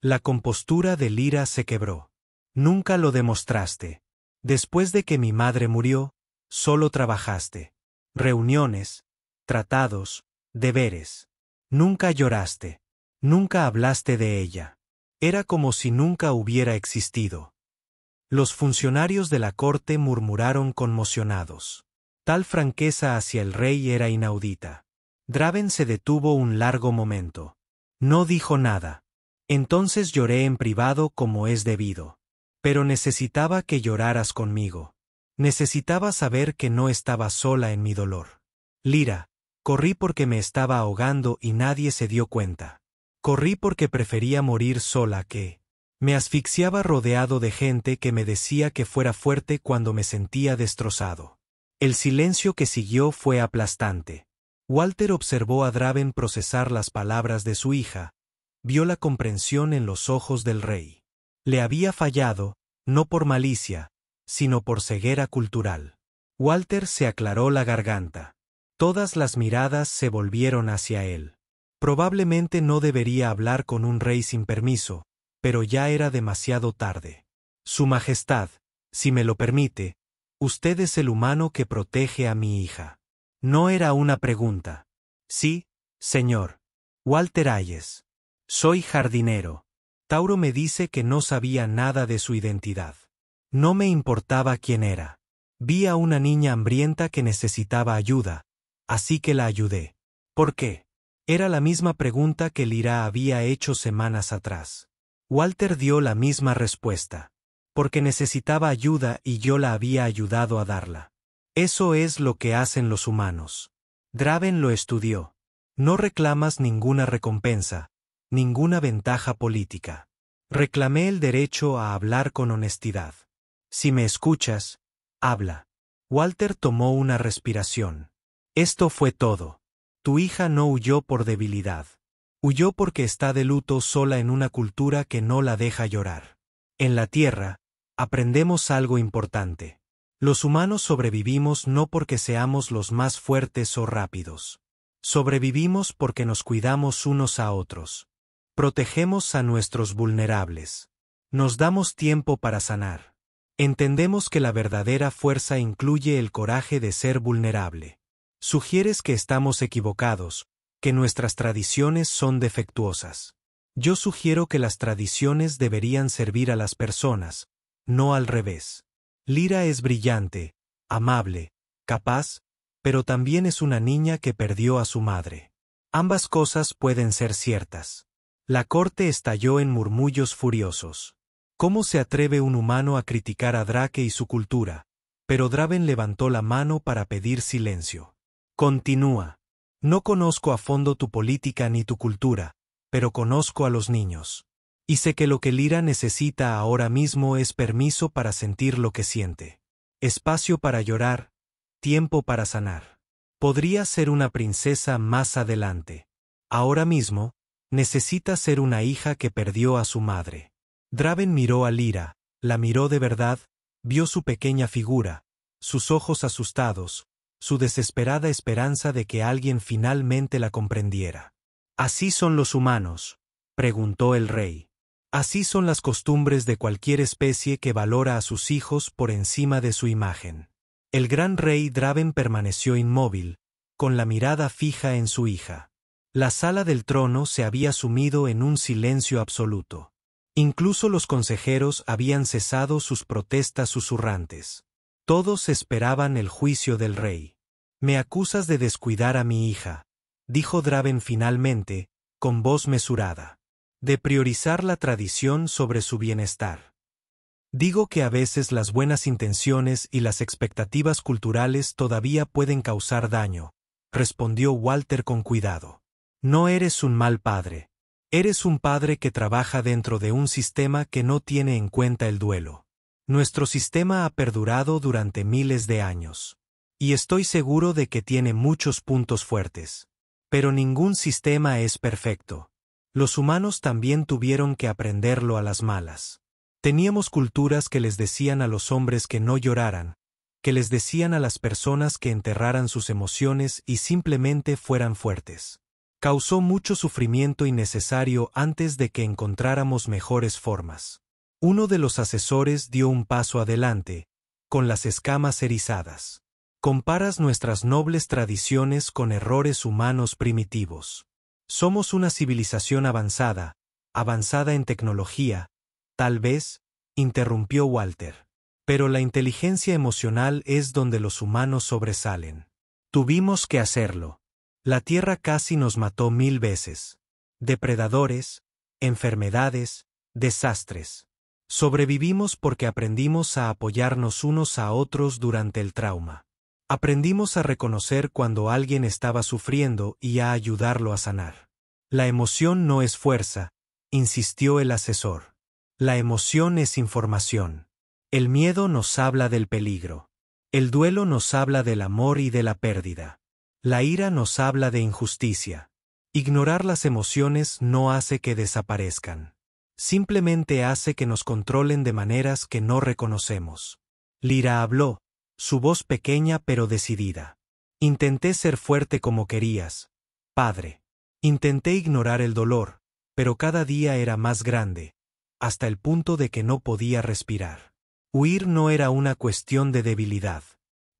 La compostura de Lyra se quebró. Nunca lo demostraste. Después de que mi madre murió, solo trabajaste. Reuniones, tratados, deberes. Nunca lloraste. Nunca hablaste de ella. Era como si nunca hubiera existido. Los funcionarios de la corte murmuraron conmocionados. Tal franqueza hacia el rey era inaudita. Draven se detuvo un largo momento. No dijo nada. Entonces lloré en privado como es debido. Pero necesitaba que lloraras conmigo. Necesitaba saber que no estaba sola en mi dolor. Lyra, corrí porque me estaba ahogando y nadie se dio cuenta. Corrí porque prefería morir sola que... Me asfixiaba rodeado de gente que me decía que fuera fuerte cuando me sentía destrozado. El silencio que siguió fue aplastante. Walter observó a Draven procesar las palabras de su hija. Vio la comprensión en los ojos del rey. Le había fallado, no por malicia, sino por ceguera cultural. Walter se aclaró la garganta. Todas las miradas se volvieron hacia él. Probablemente no debería hablar con un rey sin permiso, pero ya era demasiado tarde. Su Majestad, si me lo permite, usted es el humano que protege a mi hija. No era una pregunta. Sí, señor. Walter Hayes. Soy jardinero. Tauro me dice que no sabía nada de su identidad. No me importaba quién era. Vi a una niña hambrienta que necesitaba ayuda, así que la ayudé. ¿Por qué? Era la misma pregunta que Lyra había hecho semanas atrás. Walter dio la misma respuesta. Porque necesitaba ayuda y yo la había ayudado a darla. Eso es lo que hacen los humanos. Draven lo estudió. No reclamas ninguna recompensa, ninguna ventaja política. Reclamé el derecho a hablar con honestidad. Si me escuchas, habla. Walter tomó una respiración. Esto fue todo. Tu hija no huyó por debilidad. Huyó porque está de luto sola en una cultura que no la deja llorar. En la Tierra, aprendemos algo importante. Los humanos sobrevivimos no porque seamos los más fuertes o rápidos. Sobrevivimos porque nos cuidamos unos a otros. Protegemos a nuestros vulnerables. Nos damos tiempo para sanar. Entendemos que la verdadera fuerza incluye el coraje de ser vulnerable. Sugieres que estamos equivocados, que nuestras tradiciones son defectuosas. Yo sugiero que las tradiciones deberían servir a las personas, no al revés. Lyra es brillante, amable, capaz, pero también es una niña que perdió a su madre. Ambas cosas pueden ser ciertas. La corte estalló en murmullos furiosos. ¿Cómo se atreve un humano a criticar a Drake y su cultura? Pero Draven levantó la mano para pedir silencio. Continúa. No conozco a fondo tu política ni tu cultura, pero conozco a los niños. Y sé que lo que Lyra necesita ahora mismo es permiso para sentir lo que siente. Espacio para llorar, tiempo para sanar. Podría ser una princesa más adelante. Ahora mismo, necesita ser una hija que perdió a su madre. Draven miró a Lyra, la miró de verdad, vio su pequeña figura, sus ojos asustados, su desesperada esperanza de que alguien finalmente la comprendiera. ¿Así son los humanos?, preguntó el rey. Así son las costumbres de cualquier especie que valora a sus hijos por encima de su imagen. El gran rey Draven permaneció inmóvil, con la mirada fija en su hija. La sala del trono se había sumido en un silencio absoluto. Incluso los consejeros habían cesado sus protestas susurrantes. Todos esperaban el juicio del rey. «Me acusas de descuidar a mi hija», dijo Draven finalmente, con voz mesurada. «De priorizar la tradición sobre su bienestar. Digo que a veces las buenas intenciones y las expectativas culturales todavía pueden causar daño», respondió Walter con cuidado. «No eres un mal padre. Eres un padre que trabaja dentro de un sistema que no tiene en cuenta el duelo. Nuestro sistema ha perdurado durante miles de años. Y estoy seguro de que tiene muchos puntos fuertes. Pero ningún sistema es perfecto. Los humanos también tuvieron que aprenderlo a las malas. Teníamos culturas que les decían a los hombres que no lloraran, que les decían a las personas que enterraran sus emociones y simplemente fueran fuertes. Causó mucho sufrimiento innecesario antes de que encontráramos mejores formas. Uno de los asesores dio un paso adelante, con las escamas erizadas. Comparas nuestras nobles tradiciones con errores humanos primitivos. Somos una civilización avanzada en tecnología, tal vez, interrumpió Walter. Pero la inteligencia emocional es donde los humanos sobresalen. Tuvimos que hacerlo. La Tierra casi nos mató 1000 veces. Depredadores, enfermedades, desastres. Sobrevivimos porque aprendimos a apoyarnos unos a otros durante el trauma. Aprendimos a reconocer cuando alguien estaba sufriendo y a ayudarlo a sanar. La emoción no es fuerza, insistió el asesor. La emoción es información. El miedo nos habla del peligro. El duelo nos habla del amor y de la pérdida. La ira nos habla de injusticia. Ignorar las emociones no hace que desaparezcan. Simplemente hace que nos controlen de maneras que no reconocemos. Lyra habló, su voz pequeña pero decidida. Intenté ser fuerte como querías, padre. Intenté ignorar el dolor, pero cada día era más grande, hasta el punto de que no podía respirar. Huir no era una cuestión de debilidad.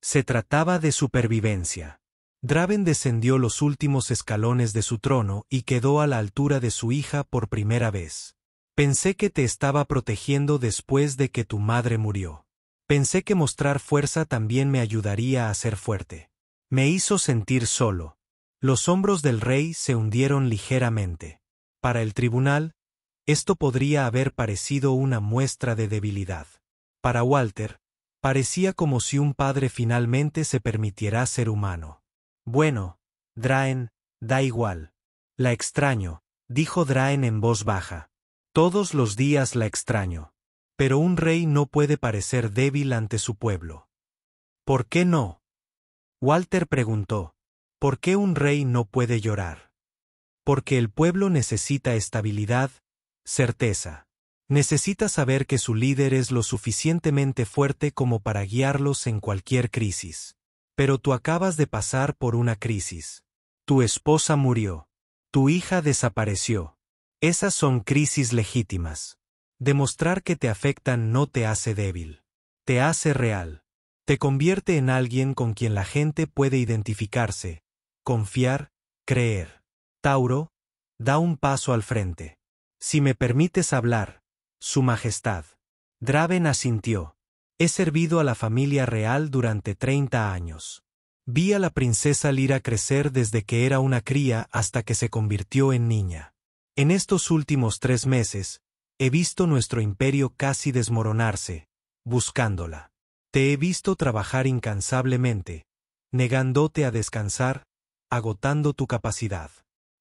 Se trataba de supervivencia. Draven descendió los últimos escalones de su trono y quedó a la altura de su hija por primera vez. Pensé que te estaba protegiendo después de que tu madre murió. Pensé que mostrar fuerza también me ayudaría a ser fuerte. Me hizo sentir solo. Los hombros del rey se hundieron ligeramente. Para el tribunal, esto podría haber parecido una muestra de debilidad. Para Walter, parecía como si un padre finalmente se permitiera ser humano. Bueno, Draen, da igual. La extraño, dijo Draen en voz baja. Todos los días la extraño. Pero un rey no puede parecer débil ante su pueblo. ¿Por qué no? Walter preguntó. ¿Por qué un rey no puede llorar? Porque el pueblo necesita estabilidad, certeza. Necesita saber que su líder es lo suficientemente fuerte como para guiarlos en cualquier crisis. Pero tú acabas de pasar por una crisis. Tu esposa murió. Tu hija desapareció. Esas son crisis legítimas. Demostrar que te afectan no te hace débil. Te hace real. Te convierte en alguien con quien la gente puede identificarse, confiar, creer. Tauro, da un paso al frente. Si me permites hablar, Su Majestad. Draven asintió. He servido a la familia real durante 30 años. Vi a la princesa Lyra crecer desde que era una cría hasta que se convirtió en niña. En estos últimos 3 meses, he visto nuestro imperio casi desmoronarse, buscándola. Te he visto trabajar incansablemente, negándote a descansar, agotando tu capacidad.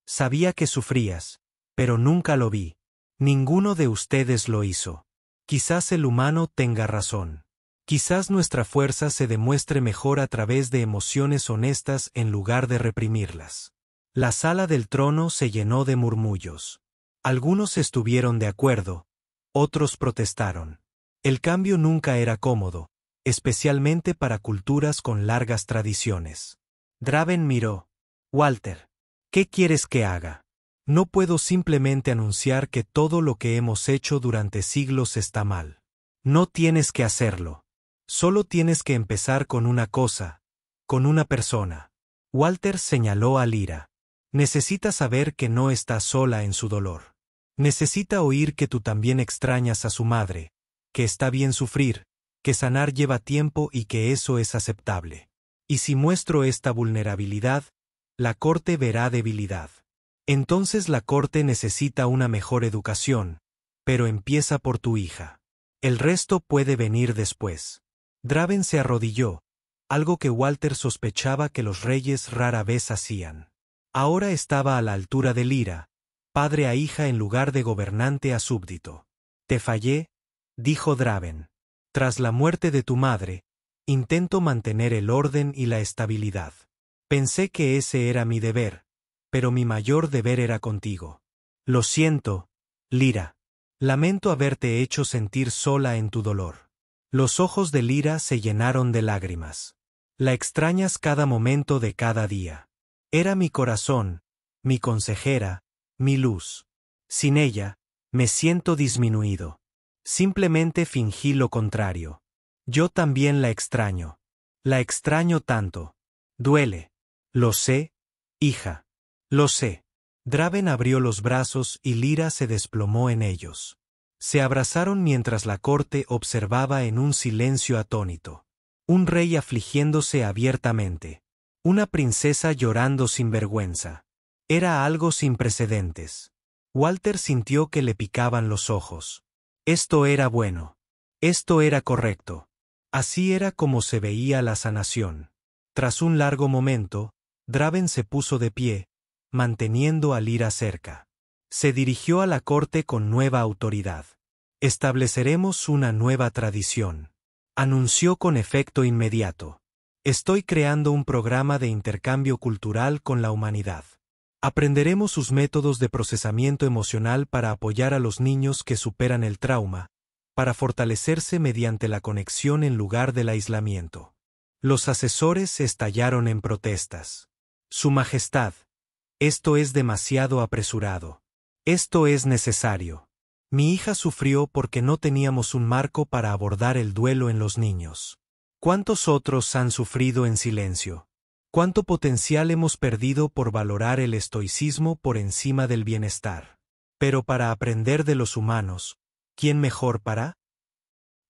Sabía que sufrías, pero nunca lo vi. Ninguno de ustedes lo hizo. Quizás el humano tenga razón. Quizás nuestra fuerza se demuestre mejor a través de emociones honestas en lugar de reprimirlas. La sala del trono se llenó de murmullos. Algunos estuvieron de acuerdo, otros protestaron. El cambio nunca era cómodo, especialmente para culturas con largas tradiciones. Draven miró. Walter, ¿qué quieres que haga? No puedo simplemente anunciar que todo lo que hemos hecho durante siglos está mal. No tienes que hacerlo. Solo tienes que empezar con una cosa, con una persona. Walter señaló a Lyra. Necesita saber que no está sola en su dolor. Necesita oír que tú también extrañas a su madre, que está bien sufrir, que sanar lleva tiempo y que eso es aceptable. Y si muestro esta vulnerabilidad, la corte verá debilidad. Entonces la corte necesita una mejor educación, pero empieza por tu hija. El resto puede venir después. Draven se arrodilló, algo que Walter sospechaba que los reyes rara vez hacían. Ahora estaba a la altura de Lyra, padre a hija en lugar de gobernante a súbdito. Te fallé, dijo Draven. Tras la muerte de tu madre, intento mantener el orden y la estabilidad. Pensé que ese era mi deber, pero mi mayor deber era contigo. Lo siento, Lyra. Lamento haberte hecho sentir sola en tu dolor. Los ojos de Lyra se llenaron de lágrimas. La extrañas cada momento de cada día. Era mi corazón, mi consejera, mi luz. Sin ella, me siento disminuido. Simplemente fingí lo contrario. Yo también la extraño. La extraño tanto. Duele. Lo sé, hija. Lo sé. Draven abrió los brazos y Lyra se desplomó en ellos. Se abrazaron mientras la corte observaba en un silencio atónito. Un rey afligiéndose abiertamente. Una princesa llorando sin vergüenza. Era algo sin precedentes. Walter sintió que le picaban los ojos. Esto era bueno. Esto era correcto. Así era como se veía la sanación. Tras un largo momento, Draven se puso de pie, manteniendo a Lyra cerca. Se dirigió a la corte con nueva autoridad. Estableceremos una nueva tradición. Anunció con efecto inmediato. Estoy creando un programa de intercambio cultural con la humanidad. Aprenderemos sus métodos de procesamiento emocional para apoyar a los niños que superan el trauma, para fortalecerse mediante la conexión en lugar del aislamiento. Los asesores estallaron en protestas. Su Majestad, esto es demasiado apresurado. Esto es necesario. Mi hija sufrió porque no teníamos un marco para abordar el duelo en los niños. ¿Cuántos otros han sufrido en silencio? ¿Cuánto potencial hemos perdido por valorar el estoicismo por encima del bienestar? Pero para aprender de los humanos, ¿quién mejor para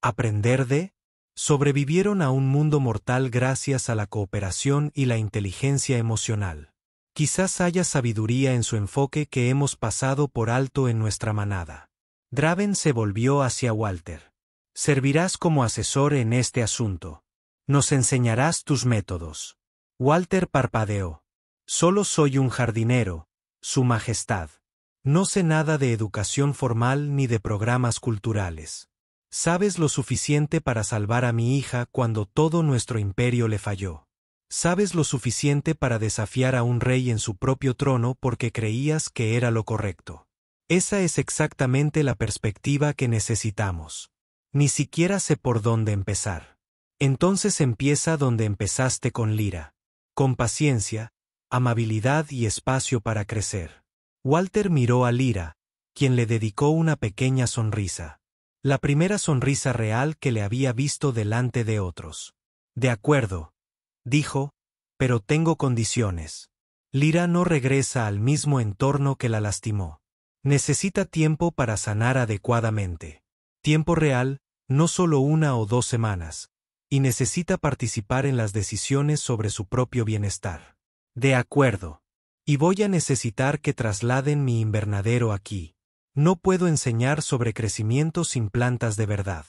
aprender de? Sobrevivieron a un mundo mortal gracias a la cooperación y la inteligencia emocional. Quizás haya sabiduría en su enfoque que hemos pasado por alto en nuestra manada. Draven se volvió hacia Walter. Servirás como asesor en este asunto. Nos enseñarás tus métodos. Walter parpadeó. Solo soy un jardinero, Su Majestad. No sé nada de educación formal ni de programas culturales. Sabes lo suficiente para salvar a mi hija cuando todo nuestro imperio le falló. Sabes lo suficiente para desafiar a un rey en su propio trono porque creías que era lo correcto. Esa es exactamente la perspectiva que necesitamos. Ni siquiera sé por dónde empezar. Entonces empieza donde empezaste con Lyra. Con paciencia, amabilidad y espacio para crecer. Walter miró a Lyra, quien le dedicó una pequeña sonrisa. La primera sonrisa real que le había visto delante de otros. De acuerdo, dijo, pero tengo condiciones. Lyra no regresa al mismo entorno que la lastimó. Necesita tiempo para sanar adecuadamente. Tiempo real, no solo 1 o 2 semanas, y necesita participar en las decisiones sobre su propio bienestar. De acuerdo. Y voy a necesitar que trasladen mi invernadero aquí. No puedo enseñar sobre crecimiento sin plantas de verdad.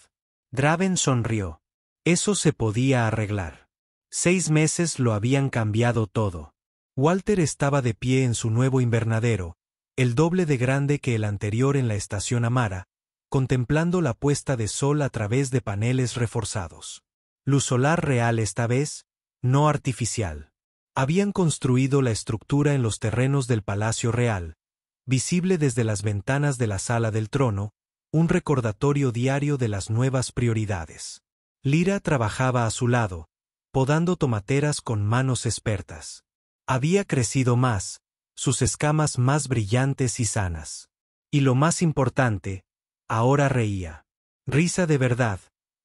Draven sonrió. Eso se podía arreglar. 6 meses lo habían cambiado todo. Walter estaba de pie en su nuevo invernadero, el doble de grande que el anterior en la estación Amara, contemplando la puesta de sol a través de paneles reforzados. Luz solar real esta vez, no artificial. Habían construido la estructura en los terrenos del Palacio Real, visible desde las ventanas de la Sala del Trono, un recordatorio diario de las nuevas prioridades. Lyra trabajaba a su lado, podando tomateras con manos expertas. Había crecido más, sus escamas más brillantes y sanas. Y lo más importante, ahora reía. Risa de verdad,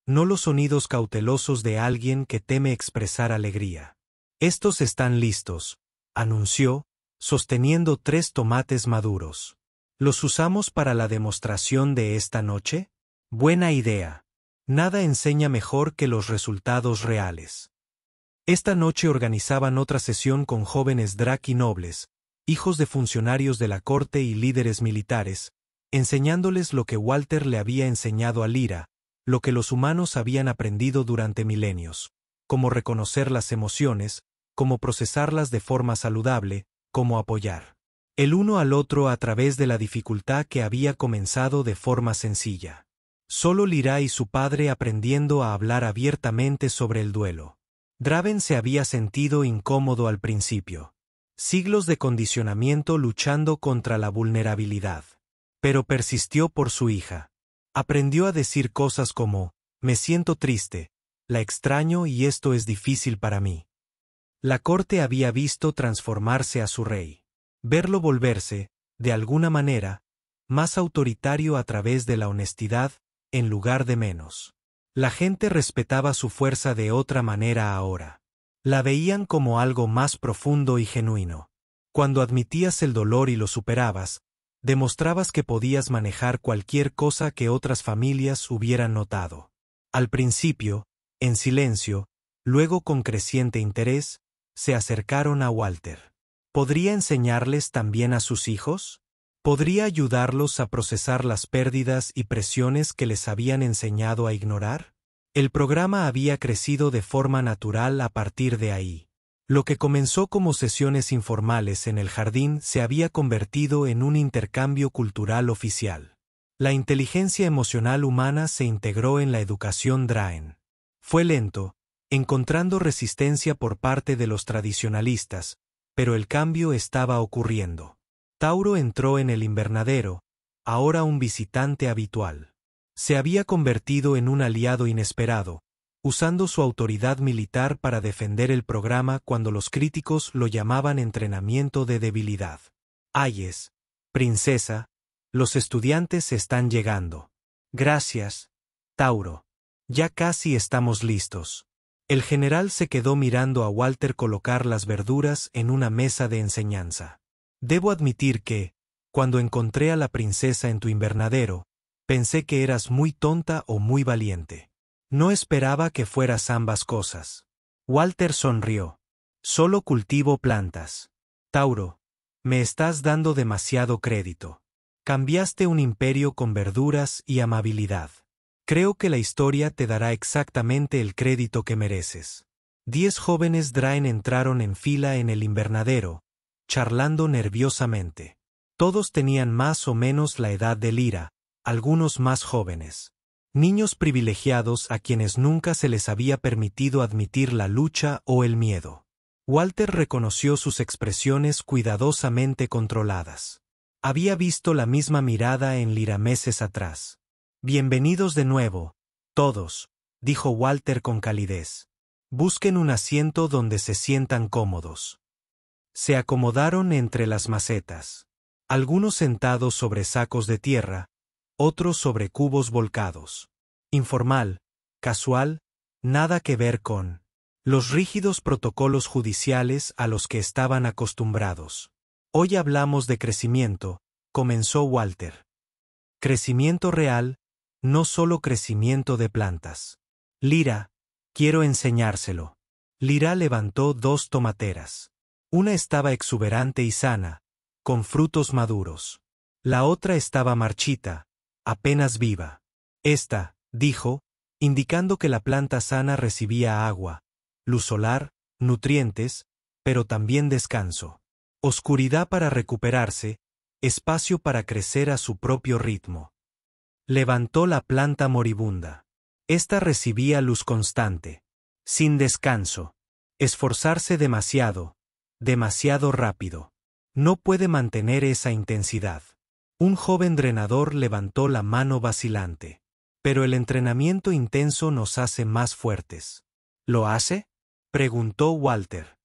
no los sonidos cautelosos de alguien que teme expresar alegría. Estos están listos, anunció, sosteniendo 3 tomates maduros. ¿Los usamos para la demostración de esta noche? Buena idea. Nada enseña mejor que los resultados reales. Esta noche organizaban otra sesión con jóvenes Draki nobles, hijos de funcionarios de la corte y líderes militares, enseñándoles lo que Walter le había enseñado a Lyra, lo que los humanos habían aprendido durante milenios, cómo reconocer las emociones, cómo procesarlas de forma saludable, cómo apoyar el uno al otro a través de la dificultad que había comenzado de forma sencilla. Solo Lyra y su padre aprendiendo a hablar abiertamente sobre el duelo. Draven se había sentido incómodo al principio. Siglos de condicionamiento luchando contra la vulnerabilidad. Pero persistió por su hija. Aprendió a decir cosas como, me siento triste, la extraño y esto es difícil para mí. La corte había visto transformarse a su rey. Verlo volverse, de alguna manera, más autoritario a través de la honestidad, en lugar de menos. La gente respetaba su fuerza de otra manera ahora. La veían como algo más profundo y genuino. Cuando admitías el dolor y lo superabas, demostrabas que podías manejar cualquier cosa que otras familias hubieran notado. Al principio, en silencio, luego con creciente interés, se acercaron a Walter. ¿Podría enseñarles también a sus hijos? ¿Podría ayudarlos a procesar las pérdidas y presiones que les habían enseñado a ignorar? El programa había crecido de forma natural a partir de ahí. Lo que comenzó como sesiones informales en el jardín se había convertido en un intercambio cultural oficial. La inteligencia emocional humana se integró en la educación Draen. Fue lento, encontrando resistencia por parte de los tradicionalistas, pero el cambio estaba ocurriendo. Tauro entró en el invernadero, ahora un visitante habitual. Se había convertido en un aliado inesperado, usando su autoridad militar para defender el programa cuando los críticos lo llamaban entrenamiento de debilidad. Ayes, princesa, los estudiantes están llegando. Gracias, Tauro. Ya casi estamos listos. El general se quedó mirando a Walter colocar las verduras en una mesa de enseñanza. Debo admitir que, cuando encontré a la princesa en tu invernadero, pensé que eras muy tonta o muy valiente. No esperaba que fueras ambas cosas. Walter sonrió. Solo cultivo plantas. Tauro, me estás dando demasiado crédito. Cambiaste un imperio con verduras y amabilidad. Creo que la historia te dará exactamente el crédito que mereces. 10 jóvenes Draen entraron en fila en el invernadero, charlando nerviosamente. Todos tenían más o menos la edad de Lyra, algunos más jóvenes. Niños privilegiados a quienes nunca se les había permitido admitir la lucha o el miedo. Walter reconoció sus expresiones cuidadosamente controladas. Había visto la misma mirada en Lyra meses atrás. Bienvenidos de nuevo, todos, dijo Walter con calidez. Busquen un asiento donde se sientan cómodos. Se acomodaron entre las macetas. Algunos sentados sobre sacos de tierra, otros sobre cubos volcados. Informal, casual, nada que ver con los rígidos protocolos judiciales a los que estaban acostumbrados. Hoy hablamos de crecimiento, comenzó Walter. Crecimiento real, no solo crecimiento de plantas. Lyra, quiero enseñárselo. Lyra levantó 2 tomateras. Una estaba exuberante y sana, con frutos maduros. La otra estaba marchita, apenas viva. Esta, dijo, indicando que la planta sana recibía agua, luz solar, nutrientes, pero también descanso. Oscuridad para recuperarse, espacio para crecer a su propio ritmo. Levantó la planta moribunda. Esta recibía luz constante, sin descanso. Esforzarse demasiado, demasiado rápido. No puede mantener esa intensidad. Un joven drenador levantó la mano vacilante. Pero el entrenamiento intenso nos hace más fuertes. ¿Lo hace?, preguntó Walter.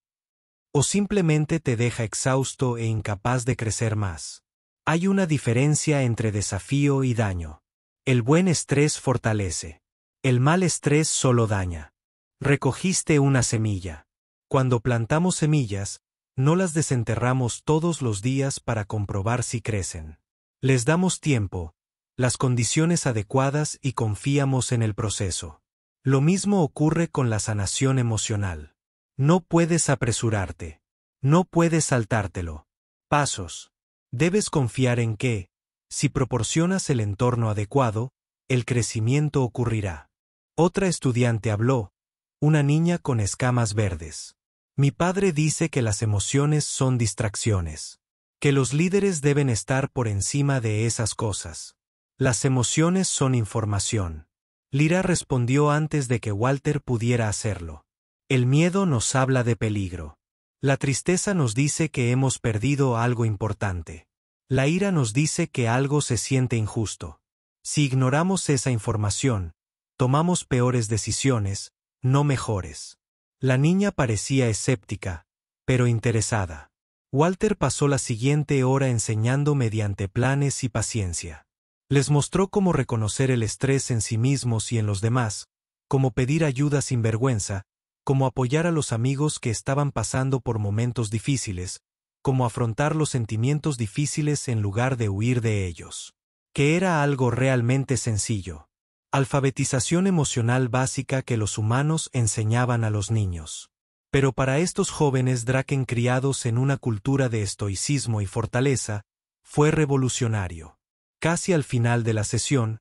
¿O simplemente te deja exhausto e incapaz de crecer más? Hay una diferencia entre desafío y daño. El buen estrés fortalece. El mal estrés solo daña. Recogiste una semilla. Cuando plantamos semillas, no las desenterramos todos los días para comprobar si crecen. Les damos tiempo, las condiciones adecuadas y confiamos en el proceso. Lo mismo ocurre con la sanación emocional. No puedes apresurarte. No puedes saltártelo. Pasos. Debes confiar en que, si proporcionas el entorno adecuado, el crecimiento ocurrirá. Otra estudiante habló, una niña con escamas verdes. Mi padre dice que las emociones son distracciones. Que los líderes deben estar por encima de esas cosas. Las emociones son información. Lyra respondió antes de que Walter pudiera hacerlo. El miedo nos habla de peligro. La tristeza nos dice que hemos perdido algo importante. La ira nos dice que algo se siente injusto. Si ignoramos esa información, tomamos peores decisiones, no mejores. La niña parecía escéptica, pero interesada. Walter pasó la siguiente hora enseñando mediante planes y paciencia. Les mostró cómo reconocer el estrés en sí mismos y en los demás, cómo pedir ayuda sin vergüenza, cómo apoyar a los amigos que estaban pasando por momentos difíciles, cómo afrontar los sentimientos difíciles en lugar de huir de ellos. Que era algo realmente sencillo. Alfabetización emocional básica que los humanos enseñaban a los niños. Pero para estos jóvenes Draken criados en una cultura de estoicismo y fortaleza, fue revolucionario. Casi al final de la sesión,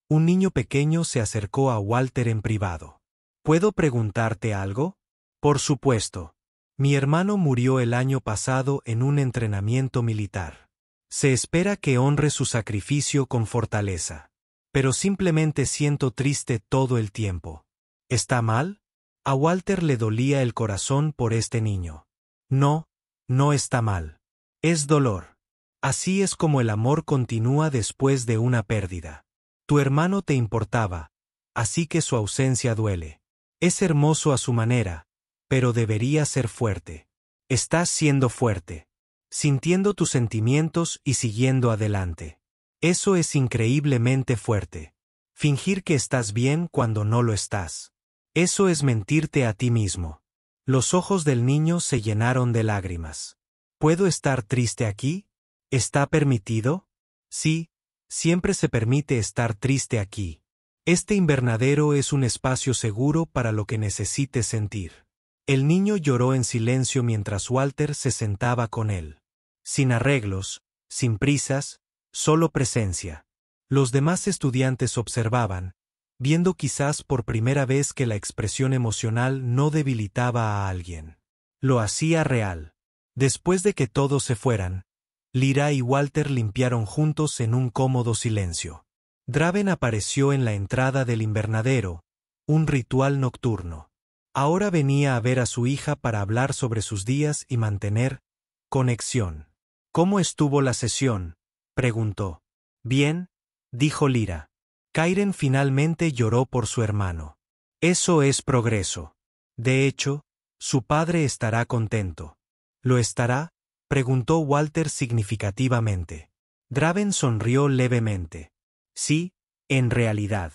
un niño pequeño se acercó a Walter en privado. ¿Puedo preguntarte algo? Por supuesto. Mi hermano murió el año pasado en un entrenamiento militar. Se espera que honre su sacrificio con fortaleza. Pero simplemente siento triste todo el tiempo. ¿Está mal? A Walter le dolía el corazón por este niño. No, no está mal. Es dolor. Así es como el amor continúa después de una pérdida. Tu hermano te importaba, así que su ausencia duele. Es hermoso a su manera, pero debería ser fuerte. Estás siendo fuerte, sintiendo tus sentimientos y siguiendo adelante. Eso es increíblemente fuerte. Fingir que estás bien cuando no lo estás. Eso es mentirte a ti mismo. Los ojos del niño se llenaron de lágrimas. ¿Puedo estar triste aquí? ¿Está permitido? Sí, siempre se permite estar triste aquí. Este invernadero es un espacio seguro para lo que necesites sentir. El niño lloró en silencio mientras Walter se sentaba con él. Sin arreglos, sin prisas, solo presencia. Los demás estudiantes observaban, viendo quizás por primera vez que la expresión emocional no debilitaba a alguien. Lo hacía real. Después de que todos se fueran, Lyra y Walter limpiaron juntos en un cómodo silencio. Draven apareció en la entrada del invernadero, un ritual nocturno. Ahora venía a ver a su hija para hablar sobre sus días y mantener conexión. ¿Cómo estuvo la sesión?, preguntó. Bien, dijo Lyra. Kairen finalmente lloró por su hermano. Eso es progreso. De hecho, su padre estará contento. ¿Lo estará? preguntó Walter significativamente. Draven sonrió levemente. Sí, en realidad.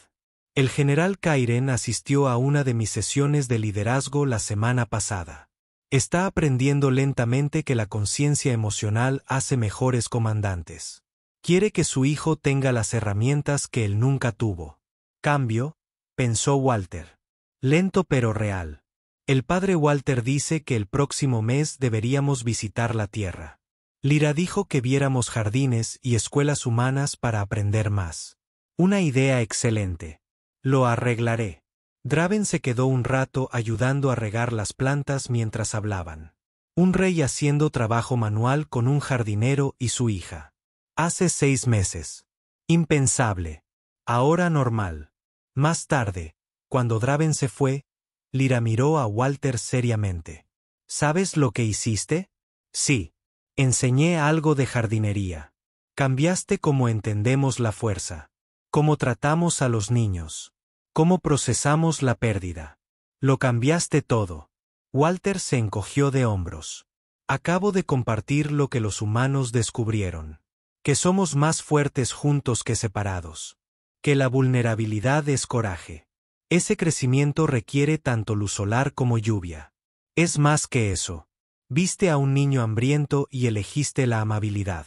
El general Kairen asistió a una de mis sesiones de liderazgo la semana pasada. Está aprendiendo lentamente que la conciencia emocional hace mejores comandantes. Quiere que su hijo tenga las herramientas que él nunca tuvo. Cambio, pensó Walter. Lento pero real. El padre Walter dice que el próximo mes deberíamos visitar la Tierra. Lyra dijo que viéramos jardines y escuelas humanas para aprender más. Una idea excelente. Lo arreglaré. Draven se quedó un rato ayudando a regar las plantas mientras hablaban. Un rey haciendo trabajo manual con un jardinero y su hija. Hace 6 meses. Impensable. Ahora normal. Más tarde, cuando Draven se fue, Lyra miró a Walter seriamente. ¿Sabes lo que hiciste? Sí. Enseñé algo de jardinería. Cambiaste cómo entendemos la fuerza. Cómo tratamos a los niños. Cómo procesamos la pérdida. Lo cambiaste todo. Walter se encogió de hombros. Acabo de compartir lo que los humanos descubrieron. Que somos más fuertes juntos que separados. Que la vulnerabilidad es coraje. Ese crecimiento requiere tanto luz solar como lluvia. Es más que eso. Viste a un niño hambriento y elegiste la amabilidad.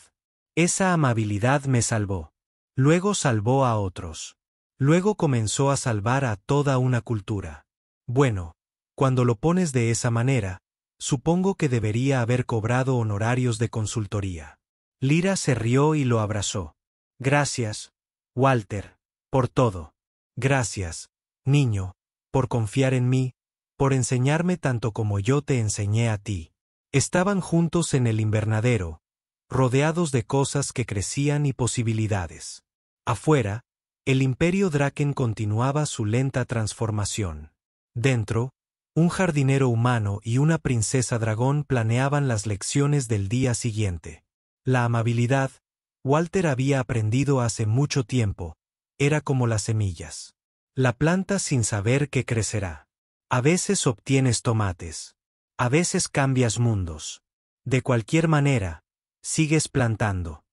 Esa amabilidad me salvó. Luego salvó a otros. Luego comenzó a salvar a toda una cultura. Bueno, cuando lo pones de esa manera, supongo que debería haber cobrado honorarios de consultoría. Lyra se rió y lo abrazó. Gracias, Walter, por todo. Gracias, niño, por confiar en mí, por enseñarme tanto como yo te enseñé a ti. Estaban juntos en el invernadero, rodeados de cosas que crecían y posibilidades. Afuera, el Imperio Draken continuaba su lenta transformación. Dentro, un jardinero humano y una princesa dragón planeaban las lecciones del día siguiente. La amabilidad, Walter había aprendido hace mucho tiempo, era como las semillas. La planta sin saber que crecerá. A veces obtienes tomates. A veces cambias mundos. De cualquier manera, sigues plantando.